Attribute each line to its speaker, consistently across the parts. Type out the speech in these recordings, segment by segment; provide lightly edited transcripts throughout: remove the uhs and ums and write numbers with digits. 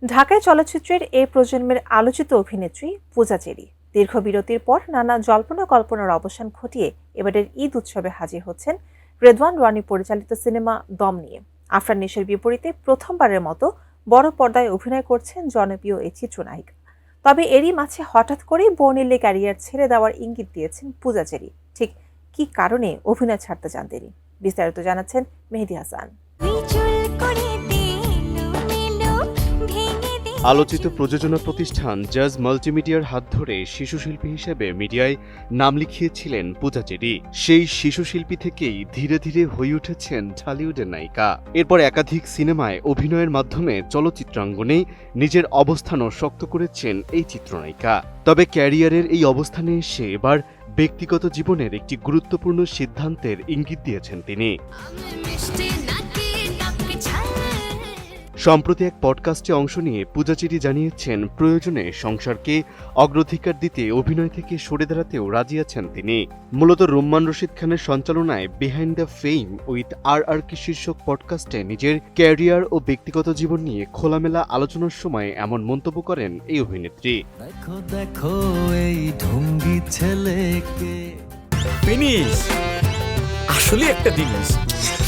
Speaker 1: ঢাকায় চলচ্চিত্রের এই প্রজন্মের আলোচিত অভিনেত্রী পূজা চেরি দীর্ঘ বিরতির পর নানা জল্পনা কল্পনার অবসান ঘটিয়ে এবারের ঈদ উৎসবে হাজির হচ্ছেন রেদওয়ান রনি পরিচালিত সিনেমা দম নিয়ে। আফরান নিশোর বিপরীতে প্রথমবারের মতো বড় পর্দায় অভিনয় করছেন জনপ্রিয় এই চিত্রনায়িকা। তবে এরই মাঝে হঠাৎ করেই বর্ণিলে ক্যারিয়ার ছেড়ে দেওয়ার ইঙ্গিত দিয়েছেন পূজা চেরি। ঠিক কী কারণে অভিনয় ছাড়তে চান তিনি, বিস্তারিত জানাচ্ছেন মেহেদী হাসান।
Speaker 2: আলোচিত প্রযোজনা প্রতিষ্ঠান জাজ মাল্টিমিডিয়ার হাত ধরে শিশুশিল্পী হিসেবে মিডিয়ায় নাম লিখিয়েছিলেন পূজা চেরি। সেই শিশুশিল্পী থেকেই ধীরে ধীরে হয়ে উঠেছেন ঢালিউডের নায়িকা। এরপর একাধিক সিনেমায় অভিনয়ের মাধ্যমে চলচ্চিত্রাঙ্গনে নিজের অবস্থানও শক্ত করেছেন এই চিত্রনায়িকা। তবে ক্যারিয়ারের এই অবস্থানে এসে এবার ব্যক্তিগত জীবনের একটি গুরুত্বপূর্ণ সিদ্ধান্তের ইঙ্গিত দিয়েছেন তিনি। সম্প্রতি এক পডকাস্টে অংশ নিয়ে পূজা চেরি জানিয়েছেন প্রয়োজনে সংসারকে অগ্রাধিকার দিতে অভিনয় থেকে সরে দাঁড়াতেও রাজি আছেন তিনি। মূলত রুম্মান রশিদ খানের সঞ্চালনায় behind the fame with RRK শীর্ষক পডকাস্টে নিজের ক্যারিয়ার ও ব্যক্তিগত জীবন নিয়ে খোলামেলা আলোচনার সময় এমন মন্তব্য করেন এই অভিনেত্রী।
Speaker 3: দেখো এই ঢঙ্গি ছেলেকে
Speaker 4: ফিনিশ আসলে একটা জিনিস,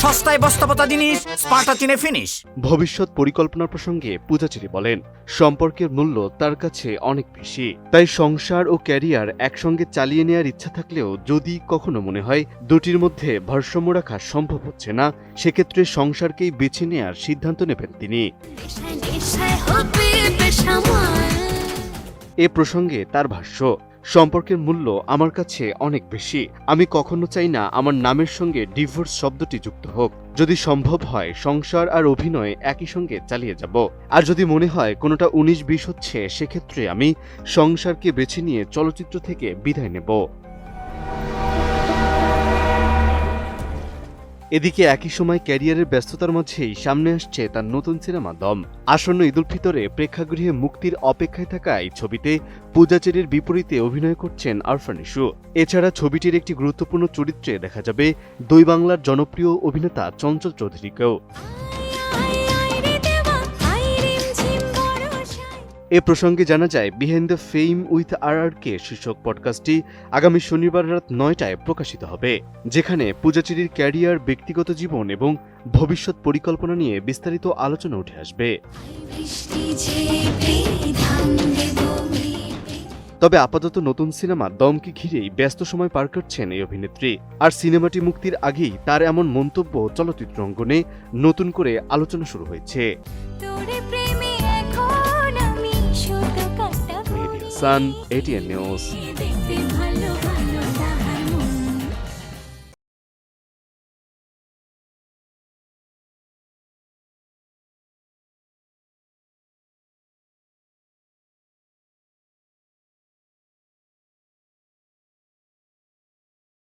Speaker 4: সস্তায় বস্তাপতা জিনিস, স্পার্টা চিনে ফিনিশ।
Speaker 2: ভবিষ্যৎ পরিকল্পনার প্রসঙ্গে পূজা চেরি বলেন, সম্পর্কের মূল্য তার কাছে অনেক বেশি। তাই সংসার ও ক্যারিয়ার একসঙ্গে চালিয়ে নেওয়ার ইচ্ছা থাকলেও যদি কখনো মনে হয় দুটির মধ্যে ভারসাম্য রাখা সম্ভব হচ্ছে না, সেক্ষেত্রে সংসারকেই বেছে নেওয়ার সিদ্ধান্ত নেবেন তিনি। এ প্রসঙ্গে তার ভাষ্য, সম্পর্কের মূল্য আমার কাছে অনেক বেশি। আমি কখনো চাই না আমার নামের সঙ্গে ডিভোর্স শব্দটি যুক্ত হোক। যদি সম্ভব হয় সংসার আর অভিনয় একই সঙ্গে চালিয়ে যাব। আর যদি মনে হয় কোনোটা 19-20 হচ্ছে, সেক্ষেত্রে আমি সংসারকে বেছে নিয়ে চলচ্চিত্র থেকে বিদায় নেব। এদিকে একই সময় ক্যারিয়ারের ব্যস্ততার মাঝেই সামনে আসছে তার নতুন সিনেমা দম। আসন্ন ঈদুল ফিতরে প্রেক্ষাগৃহে মুক্তির অপেক্ষায় থাকা এই ছবিতে পূজা চেরির বিপরীতে অভিনয় করছেন আরফান নিশো। এছাড়া ছবিটির একটি গুরুত্বপূর্ণ চরিত্রে দেখা যাবে দুই বাংলার জনপ্রিয় অভিনেতা চঞ্চল চৌধুরীকেও। এ প্রসঙ্গে জানা যায়, behind the fame with RRK শীর্ষক পডকাস্টটি আগামী শনিবার রাত 9টায় প্রকাশিত হবে, যেখানে পূজা চেরির ক্যারিয়ার, ব্যক্তিগত জীবন এবং ভবিষ্যৎ পরিকল্পনা নিয়ে বিস্তারিত আলোচনা উঠে আসবে। তবে আপাতত নতুন সিনেমা দমকে ঘিরেই ব্যস্ত সময় পার করছেন এই অভিনেত্রী। আর সিনেমাটি মুক্তির আগেই তার এমন মন্তব্য চলচ্চিত্র অঙ্গনে নতুন করে আলোচনা শুরু হয়েছে। ATN News।